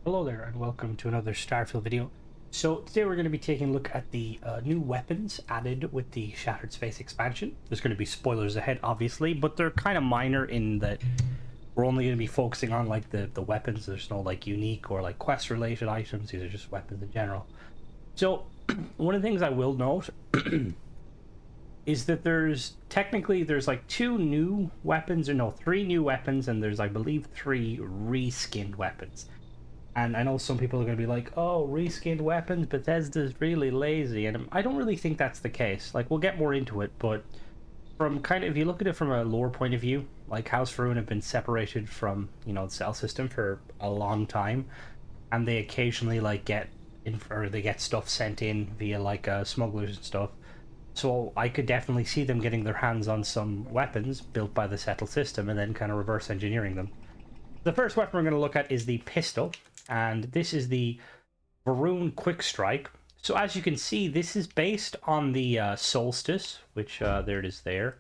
Hello there and welcome to another Starfield video. So today we're going to be taking a look at the new weapons added with the Shattered Space expansion. There's going to be spoilers ahead obviously, but they're kind of minor in that we're only going to be focusing on like the weapons. There's no like unique or like quest related items. These are just weapons in general. So one of the things I will note is that there's like two new weapons, or no, three new weapons, and there's I believe three reskinned weapons. And I know some people are going to be like, oh, reskinned weapons, Bethesda's really lazy. And I don't really think that's the case. Like, we'll get more into it, but from kind of, if you look at it from a lore point of view, like House Veron have been separated from, the cell system for a long time. And they occasionally, like, they get stuff sent in via, like, smugglers and stuff. So I could definitely see them getting their hands on some weapons built by the Settle system and then kind of reverse engineering them. The first weapon we're going to look at is the pistol, and this is the Veron Quick Strike. So as you can see, this is based on the Solstice, which there it is there,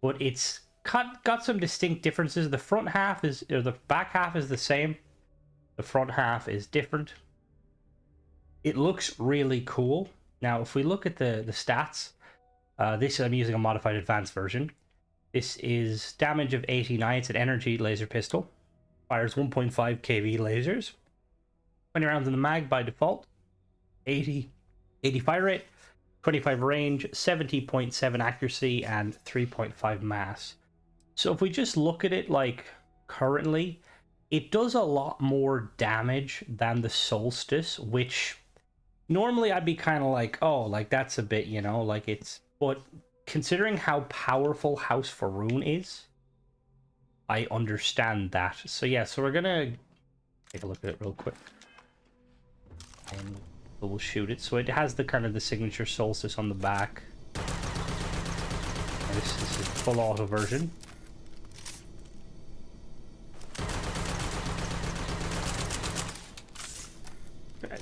but it's got some distinct differences. The front half is, or the back half is the same. The front half is different. It looks really cool. Now, if we look at the stats, this I'm using a modified advanced version. This is damage of 89. It's an energy laser pistol. Fires 1.5 kV lasers. 20 rounds in the mag by default. 80 fire rate. 25 range. 70.7 accuracy. And 3.5 mass. So if we just look at it like currently, it does a lot more damage than the Solstice, which normally I'd be kind of like, oh, like that's a bit, like it's... But considering how powerful House Veron is, I understand that. So yeah, so we're gonna take a look at it real quick. And we'll shoot it. So it has the kind of the signature Solstice on the back. And this is the full auto version.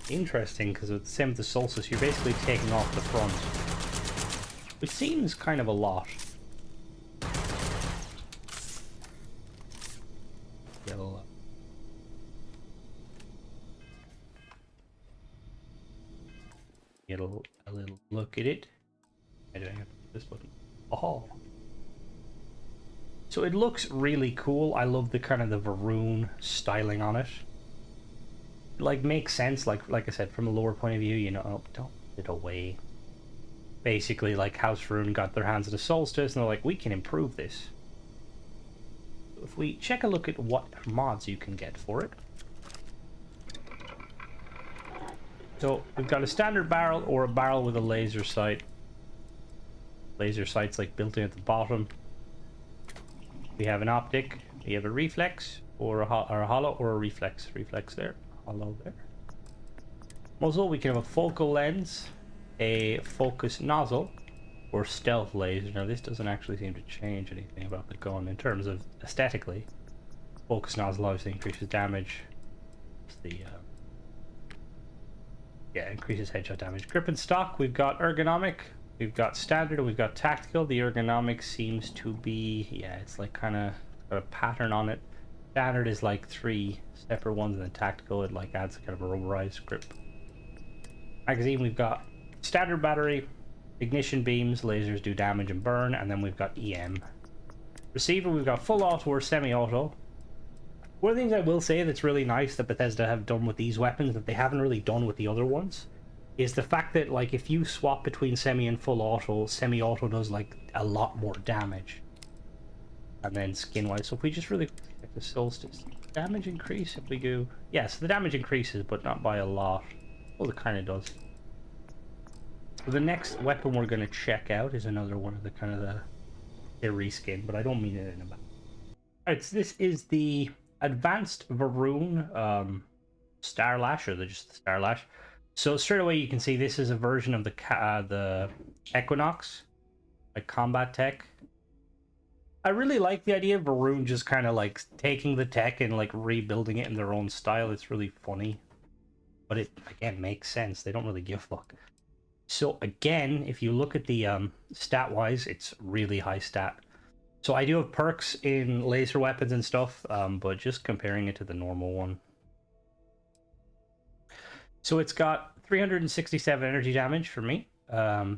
Interesting, because it's the same with the Solstice, you're basically taking off the front. Which seems kind of a lot. Get a little look at it. I don't have this button. Oh. So it looks really cool. I love the kind of the Veron styling on it. Like, makes sense, like I said, from a lore point of view, don't put it away. Basically, like, House Veron got their hands on the Solstice, and they're like, we can improve this. If we check a look at what mods you can get for it. So, we've got a standard barrel or a barrel with a laser sight. Laser sight's like built in at the bottom. We have an optic, we have a reflex, or a hollow, or a reflex. Reflex there, hollow there. Muzzle, we can have a focal lens, a focus nozzle, or stealth laser. Now this doesn't actually seem to change anything about the gun in terms of aesthetically. Focus nozzle obviously increases damage. It's the increases headshot damage. Grip and stock, we've got ergonomic, we've got standard, and we've got tactical. The ergonomic seems to be, it's like kind of got a pattern on it. Standard is like 3 separate ones, and then tactical it like adds kind of a rubberized grip. Magazine, we've got standard battery, ignition beams, lasers do damage and burn, and then we've got EM. Receiver, we've got full auto or semi-auto. One of the things I will say that's really nice that Bethesda have done with these weapons that they haven't really done with the other ones is the fact that, like, if you swap between semi and full auto, semi-auto does like a lot more damage. And then skin-wise, so if we just really check the Solstice, damage increase if we go... Yes, the damage increases, but not by a lot. Well, it kind of does. So the next weapon we're going to check out is another one of the kind of the reskin, but I don't mean it in a bad. Alright, so this is the Advanced Veron Starlash, or just the Starlash. So straight away you can see this is a version of the Equinox, like combat tech. I really like the idea of Veron just kind of like taking the tech and like rebuilding it in their own style. It's really funny, but it again makes sense. They don't really give a fuck. So again, if you look at the stat wise, it's really high stat. So I do have perks in laser weapons and stuff, but just comparing it to the normal one. So it's got 367 energy damage for me.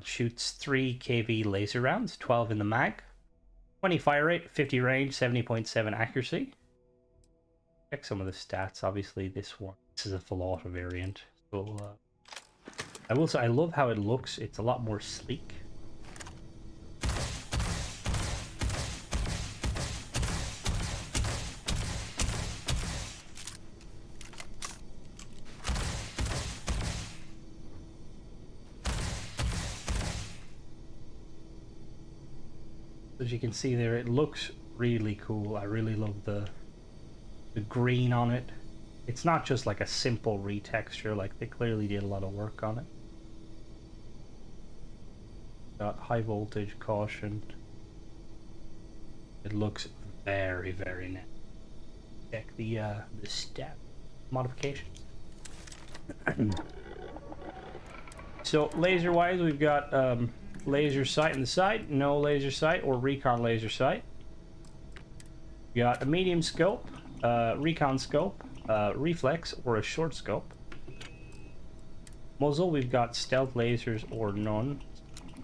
Shoots 3 kV laser rounds, 12 in the mag, 20 fire rate, 50 range, 70.7 accuracy. Check some of the stats. Obviously, this is a full auto variant. So I will say I love how it looks. It's a lot more sleek. As you can see there, it looks really cool. I really love the green on it. It's not just like a simple retexture, like they clearly did a lot of work on it. Got high voltage, caution. It looks very, very nice. Check the stat modifications. So laser wise, we've got laser sight in the sight, no laser sight, or recon laser sight. We got a medium scope, recon scope, reflex, or a short scope. Muzzle, we've got stealth lasers or none.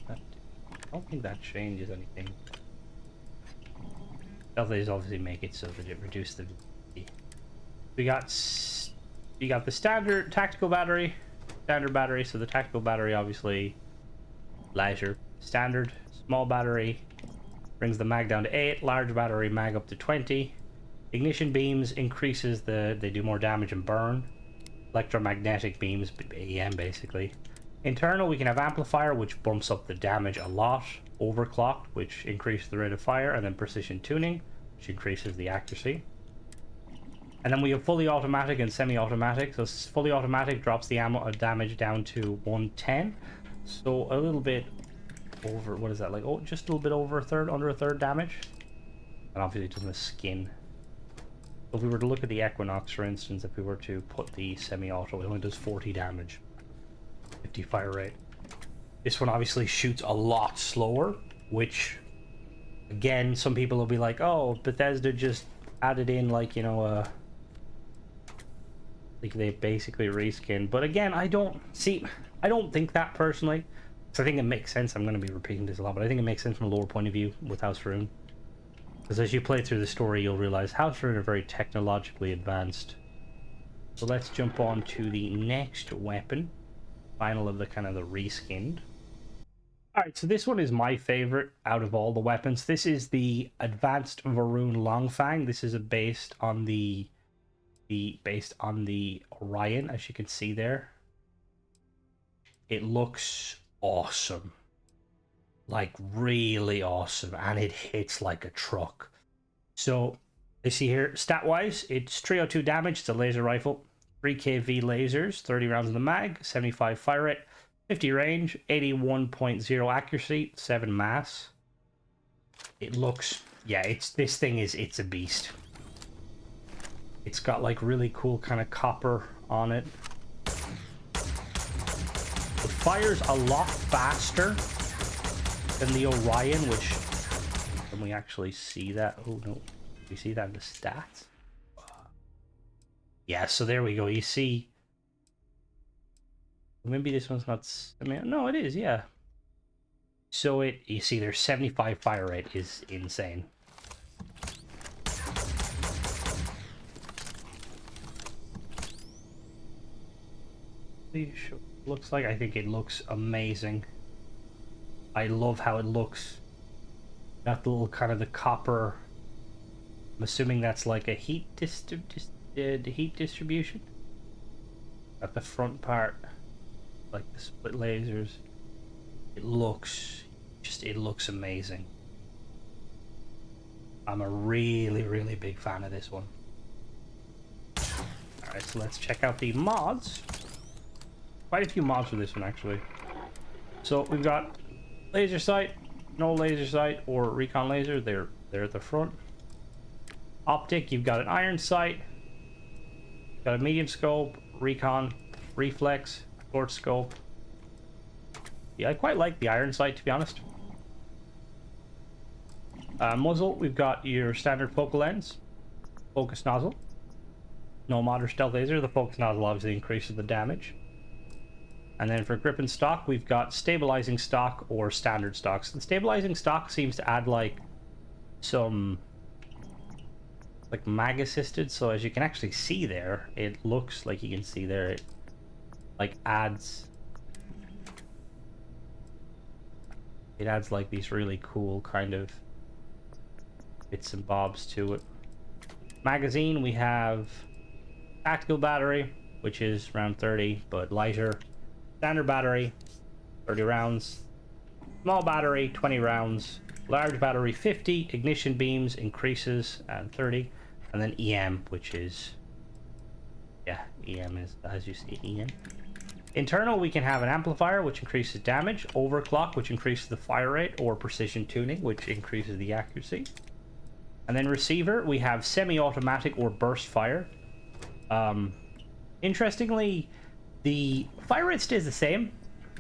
I don't think that changes anything. Stealth lasers obviously make it so that it reduces the visibility. We got the standard tactical battery, so the tactical battery obviously lighter. Standard small battery brings the mag down to 8, large battery mag up to 20. Ignition beams increases they do more damage and burn. Electromagnetic beams, AEM basically. Internal, we can have amplifier, which bumps up the damage a lot. Overclocked, which increases the rate of fire, and then precision tuning, which increases the accuracy. And then we have fully automatic and semi-automatic. So fully automatic drops the ammo damage down to 110. So a little bit over, what is that, like, oh, just a little bit over a third, under a third damage. And obviously it doesn't have skin. So if we were to look at the Equinox, for instance, if we were to put the semi-auto, it only does 40 damage. 50 fire rate. This one obviously shoots a lot slower, which, again, some people will be like, oh, Bethesda just added in, like, you know, like they basically reskinned. But again, I don't think that personally. So I think it makes sense. I'm going to be repeating this a lot, but I think it makes sense from a lore point of view with House Rune. Because as you play through the story, you'll realize House Rune are very technologically advanced. So let's jump on to the next weapon. Final of the kind of the reskinned. Alright, so this one is my favorite out of all the weapons. This is the Advanced Veron Longfang. This is based on the Orion, as you can see there. It looks awesome. Like, really awesome. And it hits like a truck. So, you see here, stat-wise, it's 302 damage. It's a laser rifle. 3 kV lasers, 30 rounds in the mag, 75 fire rate, 50 range, 81.0 accuracy, 7 mass. It looks, yeah, it's a beast. It's got like really cool kind of copper on it. It fires a lot faster than the Orion, which, can we actually see that? Oh no, we see that in the stats. Yeah, so there we go. You see, maybe this one's not. I mean, no, it is. Yeah. So you see, their 75 fire rate is insane. Looks like, I think it looks amazing. I love how it looks. Got the little kind of the copper. I'm assuming that's like a heat distribution. At the front part, like the split lasers. It looks amazing. I'm a really, really big fan of this one. Alright, so let's check out the mods. Quite a few mods for this one, actually. So we've got laser sight, no laser sight, or recon laser. They're at the front. Optic, you've got an iron sight. Got a medium scope, recon, reflex, short scope. Yeah, I quite like the iron sight, to be honest. Muzzle, we've got your standard focal lens, focus nozzle, no mod or stealth laser. The focus nozzle obviously increases the damage. And then for grip and stock, we've got stabilizing stock or standard stocks. The stabilizing stock seems to add like some like mag assisted, so as you can actually see there, it looks like you can see there, it like adds like these really cool kind of bits and bobs to it. Magazine, we have tactical battery, which is around 30 but lighter. Standard battery, 30 rounds. Small battery, 20 rounds. Large battery, 50. Ignition beams increases at 30. And then EM, which is, yeah, EM is, as you see, EM. Internal, we can have an amplifier, which increases damage. Overclock, which increases the fire rate. Or precision tuning, which increases the accuracy. And then receiver, we have semi-automatic or burst fire. Interestingly, the fire rate stays the same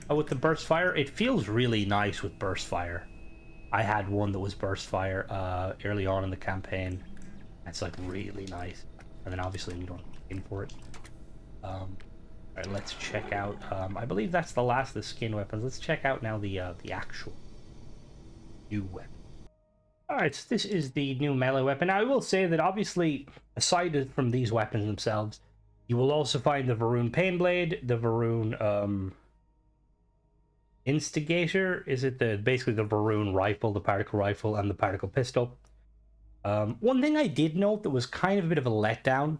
with the burst fire. It feels really nice with burst fire. I had one that was burst fire early on in the campaign. It's like really nice. And then obviously we don't aim for it. Alright, let's check out. I believe that's the last of the skin weapons. Let's check out now the actual new weapon. Alright, so this is the new melee weapon. Now, I will say that obviously, aside from these weapons themselves, you will also find the Veron Pain Blade, the Veron Instigator. Is it basically the Veron rifle, the particle rifle, and the particle pistol? One thing I did note that was kind of a bit of a letdown,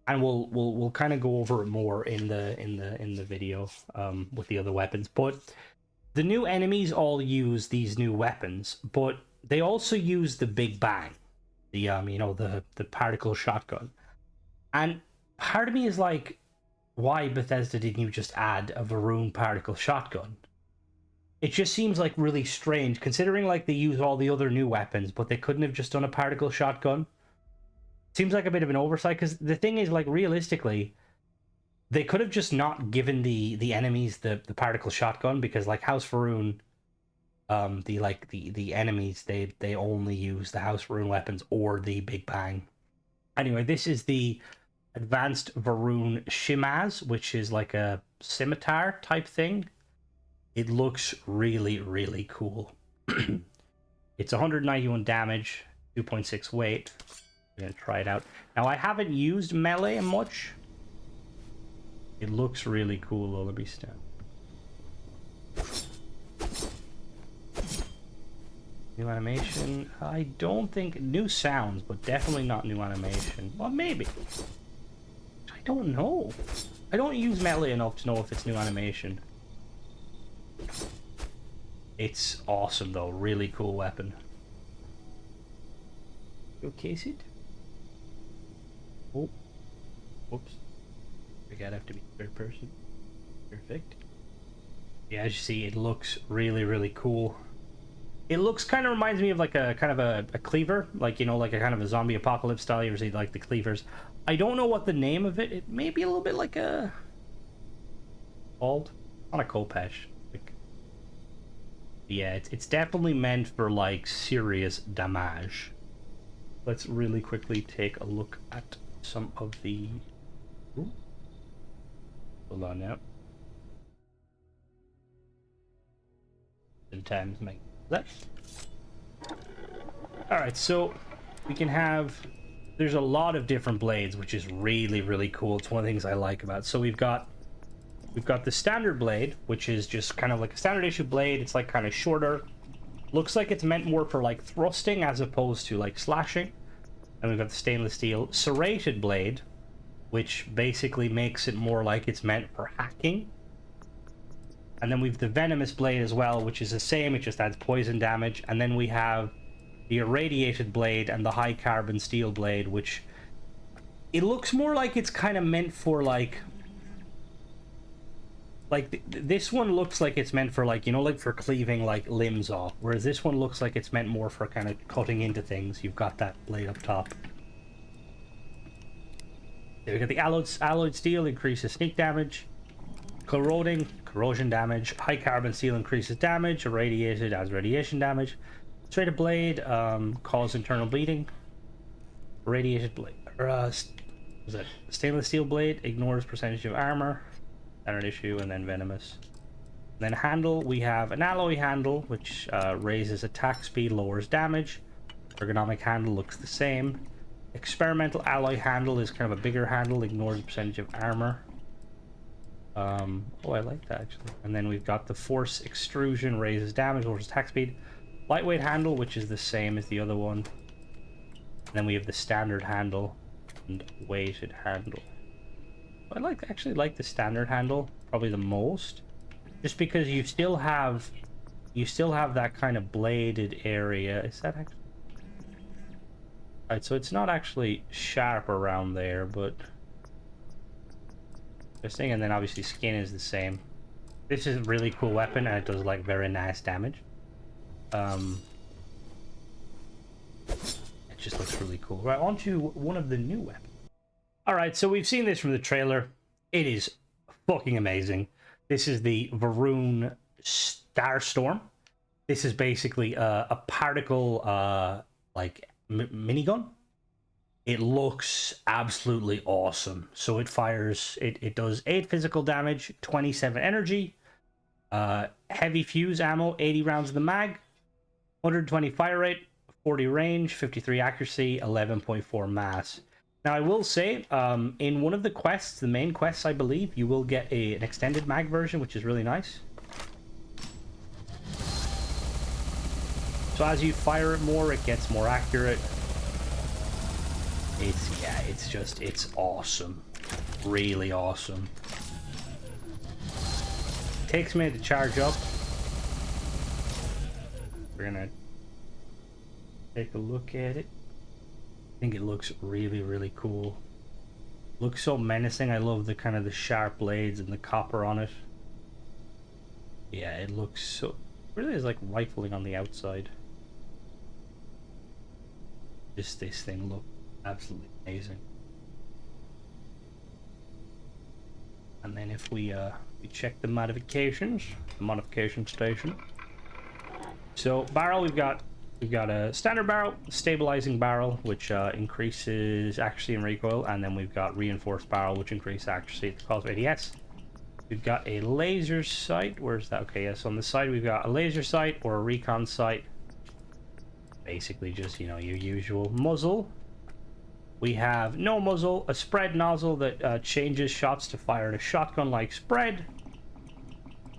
and we'll kind of go over it more in the video with the other weapons. But the new enemies all use these new weapons, but they also use the Big Bang, the you know, the particle shotgun. And part of me is like, why, Bethesda, didn't you just add a Veron particle shotgun? It just seems like really strange, considering like they use all the other new weapons, but they couldn't have just done a particle shotgun. Seems like a bit of an oversight, because the thing is, like, realistically, they could have just not given the enemies the particle shotgun, because like House Veron, the enemies, they only use the House Veron weapons or the Big Bang. Anyway, this is the Advanced Veron Shimaz, which is like a scimitar type thing. It looks really, really cool. It's 191 damage, 2.6 weight. I'm gonna try it out. Now, I haven't used melee much. It looks really cool, though. Let me stand. New animation. I don't think new sounds, but definitely not new animation. Well, maybe. I don't know. I don't use melee enough to know if it's new animation. It's awesome, though. Really cool weapon. Showcase it. Oh. Whoops. I gotta have to be third person. Perfect. Yeah, as you see, it looks really, really cool. It looks kind of reminds me of like a kind of a cleaver, like, you know, like a kind of a zombie apocalypse style. You ever see like the cleavers? I don't know what the name of it. It may be a little bit like a called on a Kopesh. Like, yeah, it's definitely meant for like serious damage. Let's really quickly take a look at some of the. Ooh. Hold on now. Sometimes make that. Alright, so we can have, there's a lot of different blades, which is really, really cool. It's one of the things I like about it. So we've got the standard blade, which is just kind of like a standard issue blade. It's like kind of shorter. Looks like it's meant more for like thrusting as opposed to like slashing. And we've got the stainless steel serrated blade, which basically makes it more like it's meant for hacking. And then we've the venomous blade as well, which is the same, it just adds poison damage. And then we have the irradiated blade and the high carbon steel blade, which it looks more like it's kind of meant for like this one looks like it's meant for like, you know, like for cleaving like limbs off, whereas this one looks like it's meant more for kind of cutting into things. You've got that blade up top. There we got the alloyed steel, increases sneak damage. Corrosion damage. High carbon steel increases damage. Irradiated adds radiation damage. Serrated blade cause internal bleeding. Irradiated blade, is that stainless steel blade ignores percentage of armor. standard issue, and then venomous. And then handle, we have an alloy handle, which raises attack speed, lowers damage. Ergonomic handle looks the same. Experimental alloy handle is kind of a bigger handle, ignores the percentage of armor. Oh, I like that actually. And then we've got the force extrusion, raises damage, lowers attack speed. Lightweight handle, which is the same as the other one. And then we have the standard handle and weighted handle. I actually like the standard handle probably the most, just because you still have that kind of bladed area. Is that actually? Alright, so it's not actually sharp around there, but interesting. And then obviously skin is the same. This is a really cool weapon, and it does like very nice damage. It just looks really cool. Right, on to one of the new weapons. Alright, so we've seen this from the trailer. It is fucking amazing. This is the Veron Starstorm. This is basically a particle like minigun. It looks absolutely awesome. So it fires, it does 8 physical damage, 27 energy, heavy fuse ammo, 80 rounds of the mag, 120 fire rate, 40 range, 53 accuracy, 11.4 mass. Now I will say, in one of the quests, the main quests I believe, you will get an extended mag version, which is really nice. So as you fire it more, it gets more accurate. It's awesome. Really awesome. Takes a minute to charge up. We're gonna take a look at it. I think it looks really, really cool. Looks so menacing. I love the kind of the sharp blades and the copper on it. Yeah, it looks so... It really is like rifling on the outside. This thing looks absolutely amazing. And then if we check the modifications, the modification station. So barrel, we've got a standard barrel, stabilizing barrel, which increases accuracy and recoil, and then we've got reinforced barrel, which increases accuracy at the cost of ADS. We've got a laser sight. Where's that? Okay, yes, on the side we've got a laser sight or a recon sight. Basically just, you know, your usual muzzle. We have no muzzle, a spread nozzle that changes shots to fire in a shotgun-like spread.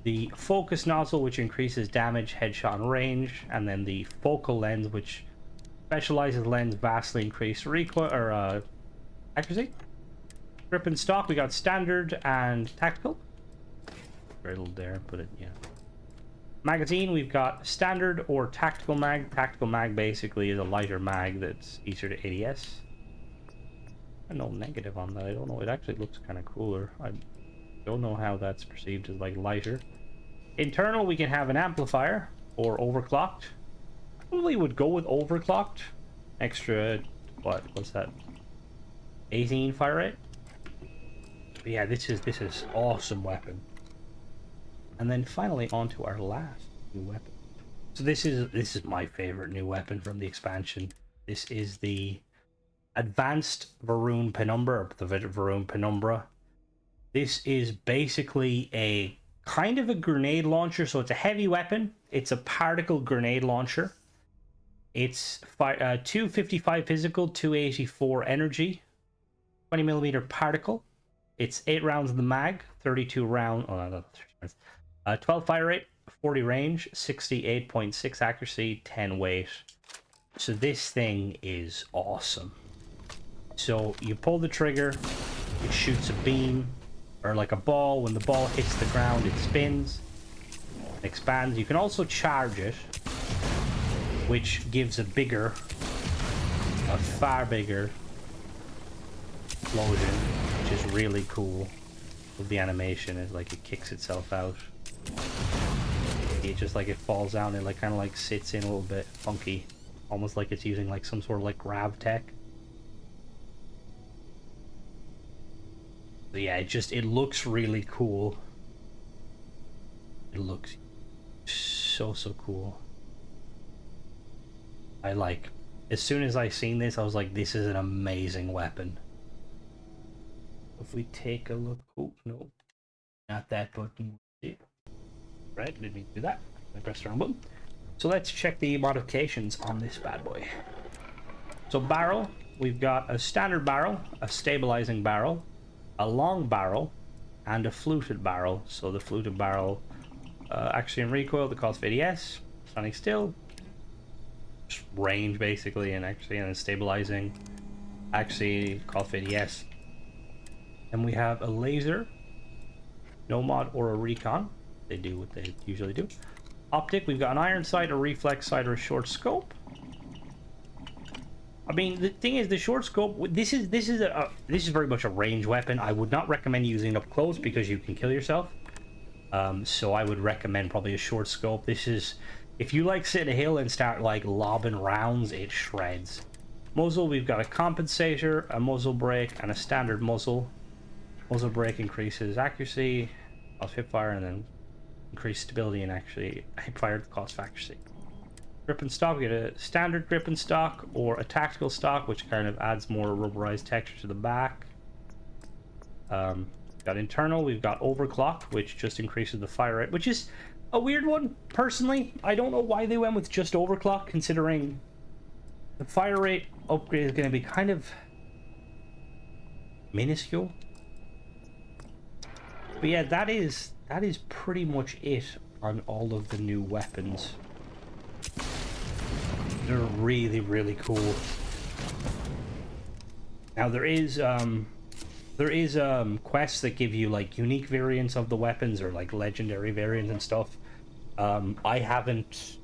The focus nozzle, which increases damage, headshot, and range. And then the focal lens, which specializes lens vastly increased recoil, or accuracy. Grip and stock, we got standard and tactical. Very little there, but it, yeah. Magazine, we've got standard or tactical mag. Tactical mag basically is a lighter mag that's easier to ADS. No negative on that. I don't know. It actually looks kind of cooler. I don't know how that's perceived as like lighter. Internal, we can have an amplifier or overclocked. Probably would go with overclocked. Extra, what's that? 18 fire rate. But yeah, this is awesome weapon. And then finally onto our last new weapon. So this is my favorite new weapon from the expansion. This is the Advanced Veron Penumbra, or the Veron Penumbra. This is basically a kind of a grenade launcher, so it's a heavy weapon. It's a particle grenade launcher. It's 255 physical, 284 energy, 20mm particle. It's 8 rounds of the mag, 32 round. Oh no, 12 fire rate, 40 range, 68.6 accuracy, 10 weight. So this thing is awesome. So you pull the trigger, it shoots a beam, or like a ball. When the ball hits the ground, it spins, expands. You can also charge it, which gives a far bigger explosion, which is really cool. The animation is like it kicks itself out. It just like it falls down and like kind of like sits in a little bit funky, almost like it's using like some sort of like grav tech. But yeah, it looks really cool. It looks so cool. As soon as I seen this, I was like, this is an amazing weapon. If we take a look, oh no, Not that button. Right, didn't mean to do that. I pressed the wrong button. So let's check the modifications on this bad boy. So barrel, we've got a standard barrel, a stabilizing barrel, a long barrel, and a fluted barrel. So the fluted barrel, actually in recoil, the cost of ADS, standing still, just range basically, and actually and stabilizing, actually cost of ADS. And we have a laser, no mod or a recon. They do what they usually do. Optic, we've got an iron sight, a reflex sight, or a short scope. I mean, the thing is, the short scope. This is very much a range weapon. I would not recommend using it up close because you can kill yourself. So I would recommend probably a short scope. This is, if you like sit a hill and start like lobbing rounds, it shreds. Muzzle, we've got a compensator, a muzzle brake, and a standard muzzle. Muzzle brake increases accuracy, cost hipfire, and then increased stability and actually hipfire the cost of accuracy. Grip and stock, we get a standard grip and stock or a tactical stock, which kind of adds more rubberized texture to the back. Got internal, we've got overclock, which just increases the fire rate, which is a weird one. Personally, I don't know why they went with just overclock, considering the fire rate upgrade is going to be kind of minuscule. But yeah, that is pretty much it on all of the new weapons. They're really, really cool. Now there is quests that give you like unique variants of the weapons or like legendary variants and stuff. I haven't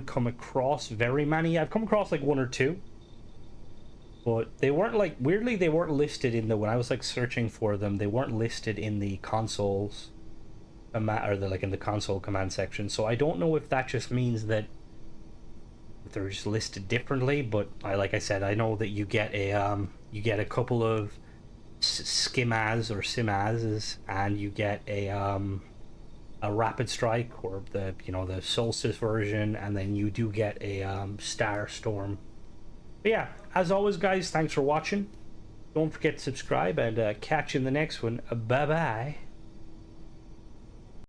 come across very many. I've come across like one or two, but they weren't like, weirdly they weren't listed in the, when I was like searching for them, they weren't listed in the consoles or the, like in the console command section. So I don't know if that just means that they're just listed differently, but like I said, I know that you get a couple of skimas or simazes, and you get a rapid strike or the the solstice version, and then you do get a Starstorm. But yeah, as always guys, thanks for watching. Don't forget to subscribe, and catch you in the next one. Bye bye.